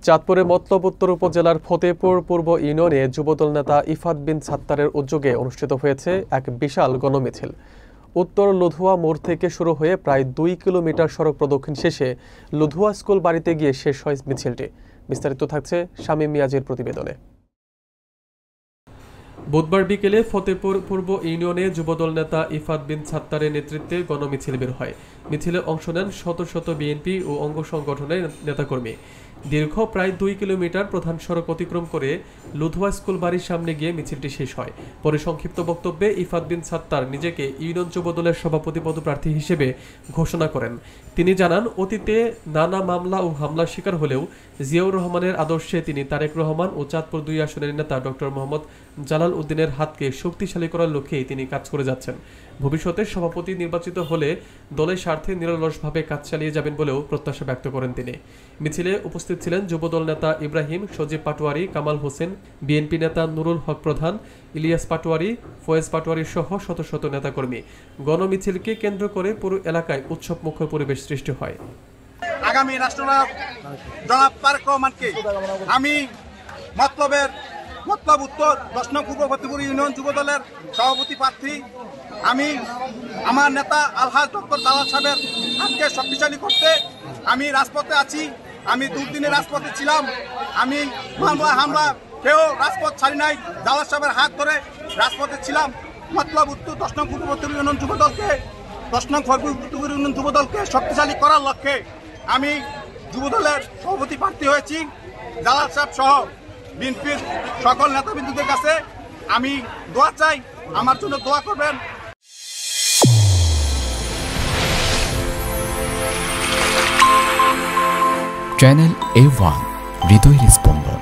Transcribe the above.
চাঁদপুরের মতলব উত্তর উপজেলার ফতেপুর পূর্ব ইউনিয়নে যুবদল নেতা ইফাত বিন সাত্তারের উদ্যোগে অনুষ্ঠিত হয়েছে এক বিশাল গণমিছিল। উত্তর লুধুয়া মোড় থেকে শুরু হয়ে প্রায় 2 কিলোমিটার সড়ক প্রদক্ষিণ শেষে লুধুয়া স্কুল বাড়িতে গিয়ে শেষ হয় মিছিলটি। বিস্তারিত থাকছে শামীম মিয়াজের প্রতিবেদনে। বুধবার বিকেলে ফতেপুর পূর্ব ইউনিয়নে যুবদল নেতা ইফাত বিন সাত্তারের নেতৃত্বে গণমিছিল বের হয়। মিছিলে অংশ নেন শত শত বিএনপি ও অঙ্গ সংগঠনের নেতাকর্মী। দীর্ঘ প্রায় 2 কিলোমিটার প্রধান সড়ক অতিক্রম করে লুধুয়া স্কুল বাড়ির সামনে গিয়ে মিছিলটি শেষ হয়। পরে সংক্ষিপ্ত বক্তব্যে ইফাত বিন সাত্তার নিজেকে ইউনিয়ন যুবদলের সভাপতি পদপ্রার্থী হিসেবে ঘোষণা করেন। তিনি জানান, অতীতে নানা মামলা ও হামলার শিকার হলেও জিয়াউর রহমানের আদর্শে তিনি তারেক রহমান ও চাঁদপুর 2 আসনের নেতা ডক্টর মোহাম্মদ জালাল উদ্দিনের হাতকে শক্তিশালী করার লক্ষ্যেই তিনি কাজ করে যাচ্ছেন। ভবিষ্যতে সভাপতি নির্বাচিত হলে দলের স্বার্থে নিরলসভাবে কাজ চালিয়ে যাবেন বলেও প্রত্যাশা ব্যক্ত করেন তিনি। মিছিলে উপস্থিত ছিলেন যুবদল নেতা ইব্রাহিম, সজীব পাটোয়ারি, কামাল হোসেন, বিএনপি নেতা নুরুল হক প্রধান, ইলিয়াস পাটোয়ারি, ফয়েজ পাটোয়ারি সহ শত শত নেতাকর্মী। গণমিছিলকে কেন্দ্র করে পুরো এলাকায় উৎসবমুখর পরিবেশ সৃষ্টি হয়। আগামী রাষ্ট্রনায়ক জনাব তারেক রহমানকে আমি মতলব উত্তর 10 নং পূর্ব ফতেপুর ইউনিয়ন যুবদলের সভাপতি প্রার্থী। আমি আমার নেতা আলহাজ ডক্টর জালাল সাহেবের হাতকে শক্তিশালী করতে আমি রাজপথে আছি। আমি দুর্দিনে রাজপথে ছিলাম। আমি হামলা কেউ রাজপথ ছাড়ি নাই। জালাল সাহেবের হাত ধরে রাজপথে ছিলাম। মতলব উত্তর 10 নং পূর্ব ফতেপুর ইউনিয়ন যুবদলকে 10 নং ফতেপুর ইউনিয়ন যুবদলকে শক্তিশালী করার লক্ষ্যে আমি যুবদলের সভাপতি প্রার্থী হয়েছি। জালাল সাহেব সহ বিএনপির সকল নেতাবৃন্দদের কাছে আমি দোয়া চাই, আমার জন্য দোয়া করবেন। চ্যানেল A1 হৃদয়ের স্পন্দন।